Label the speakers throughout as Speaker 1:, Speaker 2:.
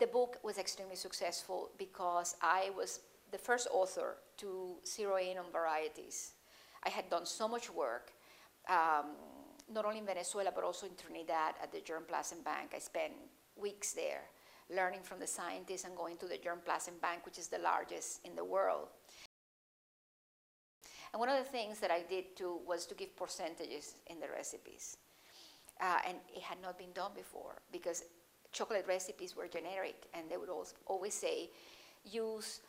Speaker 1: the book was extremely successful because I was the first author to zero in on varieties. I had done so much work, not only in Venezuela, but also in Trinidad at the germplasm bank. I spent weeks there learning from the scientists and going to the germplasm bank, which is the largest in the world. And one of the things that I did too was to give percentages in the recipes. And it had not been done before because chocolate recipes were generic, and they would always say, use,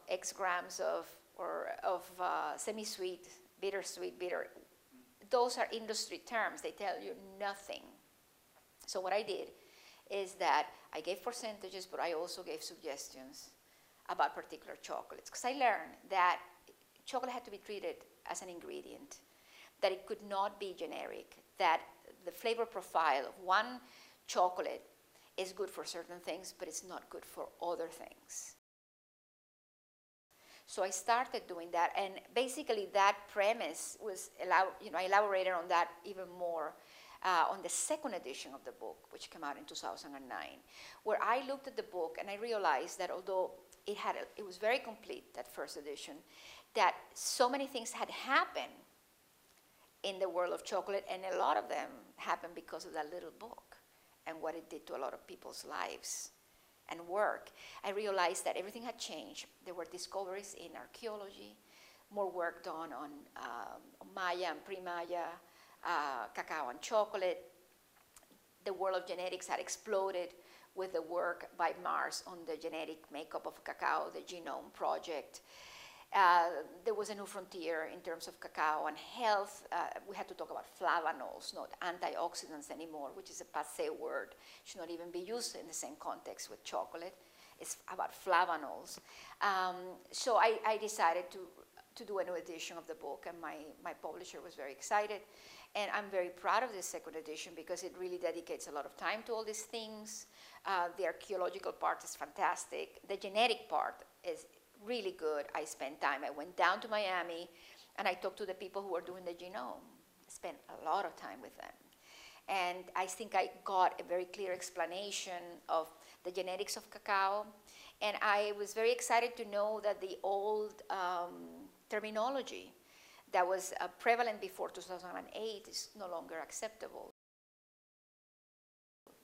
Speaker 1: X grams of semi-sweet, bittersweet, bitter. Those are industry terms. They tell you nothing. So what I did is that I gave percentages, but I also gave suggestions about particular chocolates, because I learned that chocolate had to be treated as an ingredient, that it could not be generic, that the flavor profile of one chocolate is good for certain things, but it's not good for other things. So I started doing that, and basically that premise was, I elaborated on that even more on the second edition of the book, which came out in 2009, where I looked at the book and I realized that although it was very complete, that first edition, that so many things had happened in the world of chocolate, and a lot of them happened because of that little book and what it did to a lot of people's lives and work. I realized that everything had changed. There were discoveries in archaeology, more work done on Maya and pre-Maya, cacao and chocolate. The world of genetics had exploded with the work by Mars on the genetic makeup of cacao, the Genome Project. There was a new frontier in terms of cacao and health. We had to talk about flavanols, not antioxidants anymore, which is a passé word. It should not even be used in the same context with chocolate. It's about flavanols. So I decided to do a new edition of the book, and my publisher was very excited. And I'm very proud of this second edition because it really dedicates a lot of time to all these things. The archaeological part is fantastic. The genetic part is really good. I spent time. I went down to Miami and I talked to the people who were doing the genome. I spent a lot of time with them. And I think I got a very clear explanation of the genetics of cacao. And I was very excited to know that the old terminology that was prevalent before 2008 is no longer acceptable.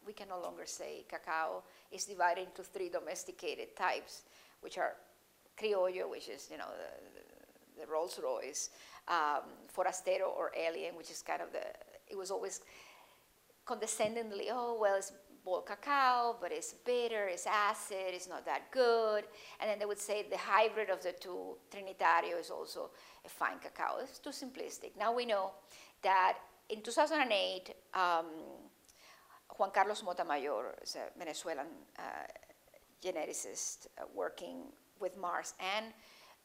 Speaker 1: We can no longer say cacao is divided into 3 domesticated types, which are Criollo, which is, the Rolls Royce, Forastero or Alien, which is kind of it was always condescendingly, oh, well, it's boiled cacao, but it's bitter, it's acid, it's not that good. And then they would say the hybrid of the two, Trinitario, is also a fine cacao. It's too simplistic. Now we know that in 2008, Juan Carlos Montamayor is a Venezuelan geneticist working with Mars and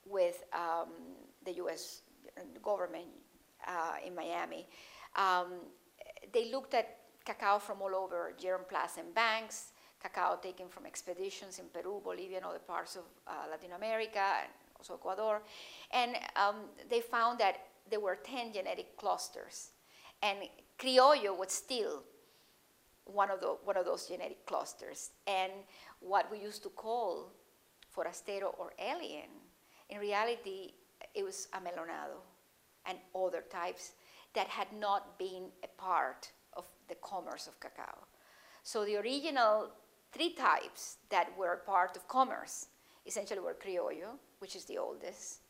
Speaker 1: with the US government in Miami. They looked at cacao from all over germplasm banks, cacao taken from expeditions in Peru, Bolivia, and other parts of Latin America, and also Ecuador. And they found that there were 10 genetic clusters. And Criollo was still one of those genetic clusters. And what we used to call Forastero or Alien, in reality, it was Amelonado and other types that had not been a part of the commerce of cacao. So the original 3 types that were part of commerce essentially were Criollo, which is the oldest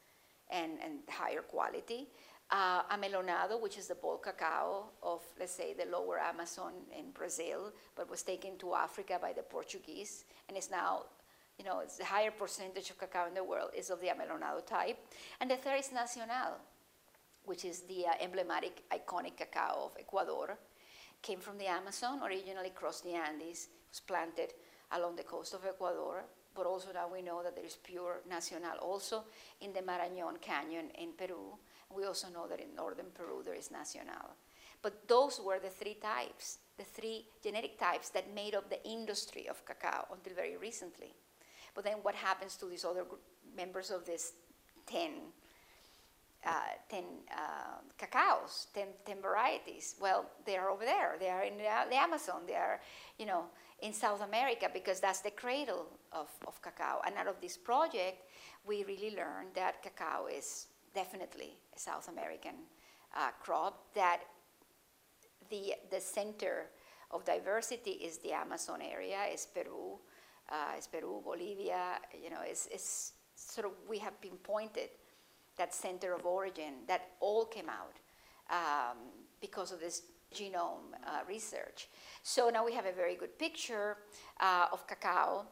Speaker 1: and higher quality, Amelonado, which is the bulk cacao of, let's say, the lower Amazon in Brazil, but was taken to Africa by the Portuguese, and is now, it's the higher percentage of cacao in the world is of the Amelonado type. And the third is Nacional, which is the emblematic, iconic cacao of Ecuador. Came from the Amazon, originally crossed the Andes, was planted along the coast of Ecuador, but also now we know that there is pure Nacional also in the Marañón Canyon in Peru. We also know that in northern Peru there is Nacional. But those were the 3 types, the 3 genetic types that made up the industry of cacao until very recently. But then what happens to these other members of this 10 cacaos, 10 varieties. Well, they are over there. They are in the Amazon. They are, you know, in South America, because that's the cradle of cacao. And out of this project, we really learned that cacao is definitely a South American crop, that the center of diversity is the Amazon area, is Peru, Bolivia, you know, it's sort of, we have pinpointed that center of origin that all came out because of this genome research. So now we have a very good picture of cacao,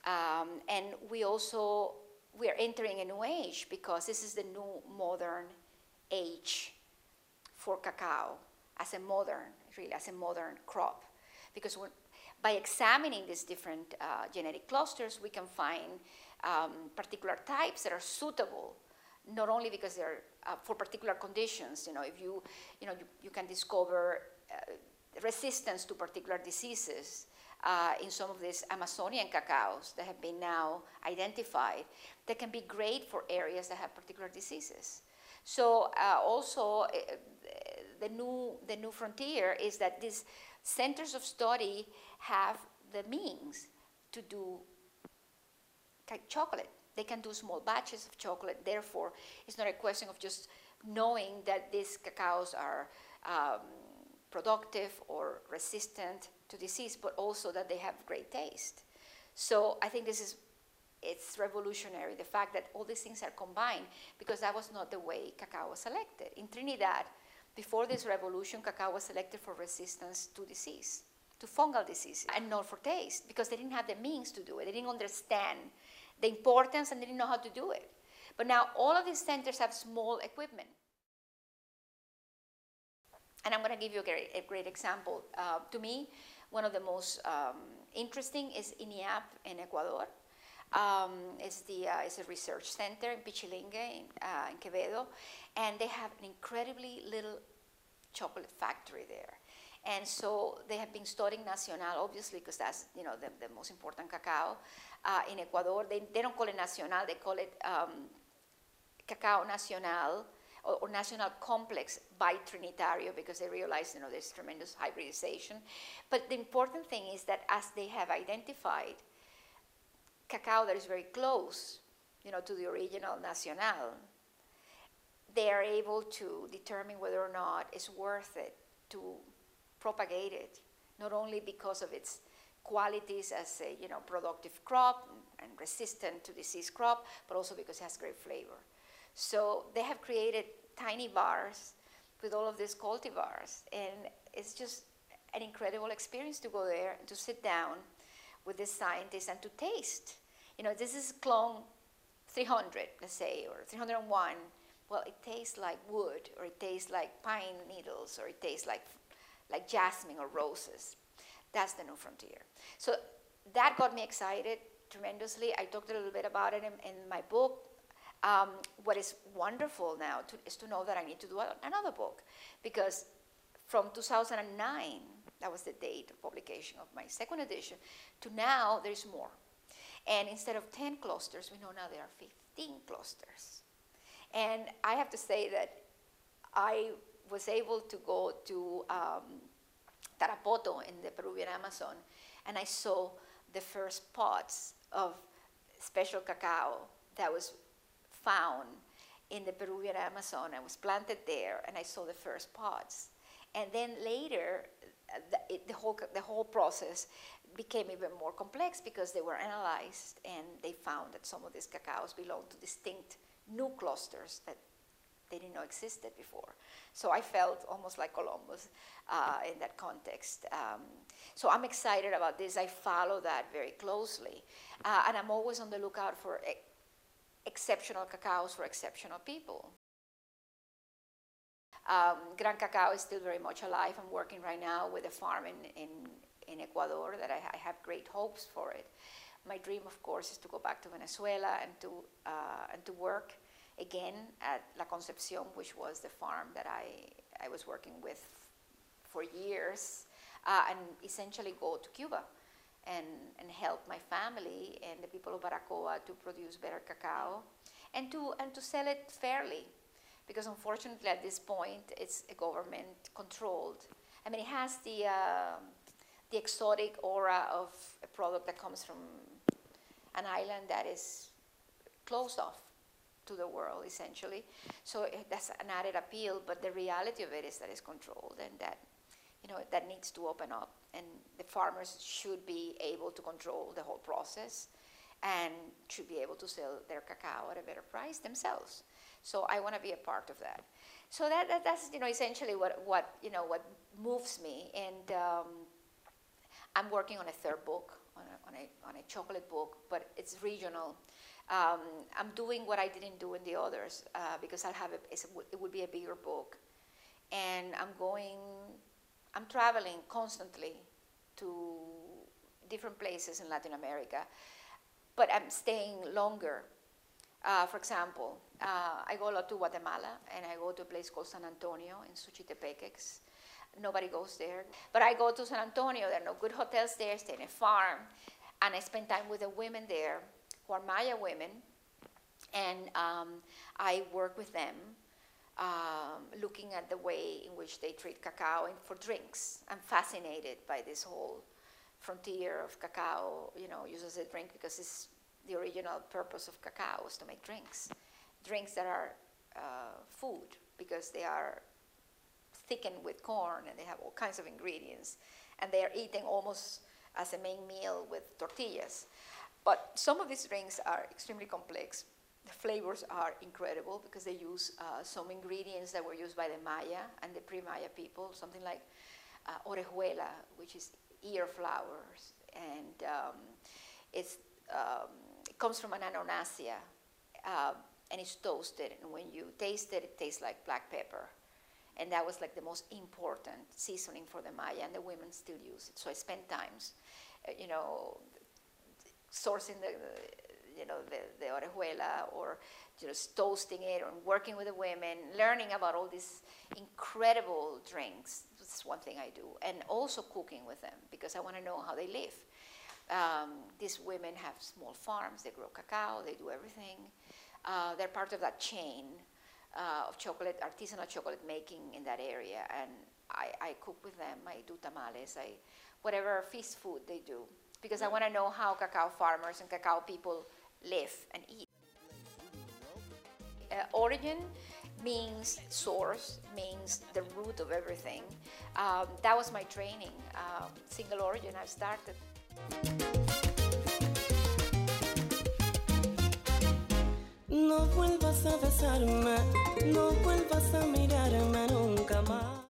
Speaker 1: and we are entering a new age, because this is the new modern age for cacao as a modern crop. Because by examining these different genetic clusters, we can find particular types that are suitable, not only because they're for particular conditions. You know, if you can discover resistance to particular diseases in some of these Amazonian cacaos that have been now identified, that can be great for areas that have particular diseases. So also the new frontier is that these centers of study have the means to do chocolate. They can do small batches of chocolate. Therefore, it's not a question of just knowing that these cacaos are productive or resistant to disease, but also that they have great taste. So I think it's revolutionary, the fact that all these things are combined, because that was not the way cacao was selected. In Trinidad, before this revolution, cacao was selected for resistance to disease, to fungal disease, and not for taste, because they didn't have the means to do it. They didn't understand the importance, and they didn't know how to do it. But now all of these centers have small equipment. And I'm going to give you a great example. To me, one of the most interesting is INIAP in Ecuador. It's a research center in Pichilingue, in Quevedo, and they have an incredibly little chocolate factory there. And so they have been studying Nacional, obviously, because that's, you know, the most important cacao in Ecuador. They don't call it Nacional, they call it Cacao Nacional, or National Complex Bitrinitario, because they realize, you know, there's tremendous hybridization. But the important thing is that as they have identified cacao that is very close, you know, to the original Nacional, they are able to determine whether or not it's worth it to propagate it, not only because of its qualities as a, you know, productive crop and resistant to disease crop, but also because it has great flavor. So they have created tiny bars with all of these cultivars, and it's just an incredible experience to go there and to sit down with the scientists and to taste. You know, this is clone 300, let's say, or 301. Well, it tastes like wood, or it tastes like pine needles, or it tastes like jasmine or roses. That's the new frontier. So that got me excited tremendously. I talked a little bit about it in my book. What is wonderful now is to know that I need to do another book, because from 2009, that was the date of publication of my second edition, to now there's more. And instead of 10 clusters, we know now there are 15 clusters. And I have to say that I was able to go to Tarapoto in the Peruvian Amazon, and I saw the first pods of special cacao that was found in the Peruvian Amazon and was planted there, and I saw the first pods. And then later, the whole process became even more complex, because they were analyzed and they found that some of these cacaos belonged to distinct new clusters that they didn't know existed before. So I felt almost like Columbus in that context. So I'm excited about this. I follow that very closely. And I'm always on the lookout for exceptional cacaos for exceptional people. Gran Cacao is still very much alive. I'm working right now with a farm in Ecuador that I have great hopes for it. My dream, of course, is to go back to Venezuela and to work again at La Concepcion, which was the farm that I was working with for years, and essentially go to Cuba and help my family and the people of Baracoa to produce better cacao and to sell it fairly because unfortunately at this point it's a government controlled. I mean, it has the exotic aura of a product that comes from an island that is closed off to the world, essentially. So that's an added appeal, but the reality of it is that it's controlled, and that, you know, that needs to open up, and the farmers should be able to control the whole process and should be able to sell their cacao at a better price themselves. So I want to be a part of that. So that's, you know, essentially what moves me. And I'm working on a third book, on a chocolate book, but it's regional. I'm doing what I didn't do in the others, because it would be a bigger book. And I'm traveling constantly to different places in Latin America, but I'm staying longer. For example, I go a lot to Guatemala, and I go to a place called San Antonio in Suchitepeques. Nobody goes there. But I go to San Antonio, there are no good hotels there, stay in a farm, and I spend time with the women there, who are Maya women, and I work with them, looking at the way in which they treat cacao and for drinks. I'm fascinated by this whole frontier of cacao, you know, used as a drink, because it's the original purpose of cacao is to make drinks that are food, because they are thickened with corn and they have all kinds of ingredients, and they are eaten almost as a main meal with tortillas. But some of these drinks are extremely complex. The flavors are incredible because they use some ingredients that were used by the Maya and the pre-Maya people, something like orejuela, which is ear flowers, and it comes from an anonacea, and it's toasted, and when you taste it, it tastes like black pepper. And that was like the most important seasoning for the Maya, and the women still use it. So I spent times, sourcing the orejuela, or just toasting it, or working with the women, learning about all these incredible drinks. That's one thing I do. And also cooking with them, because I want to know how they live. These women have small farms, they grow cacao, they do everything. They're part of that chain of chocolate, artisanal chocolate making in that area. And I cook with them, I do tamales, whatever feast food they do, because I want to know how cacao farmers and cacao people live and eat. Origin means source, means the root of everything. That was my training. Single origin, I started.
Speaker 2: No vuelvas a besarme, no vuelvas a mirarme nunca más.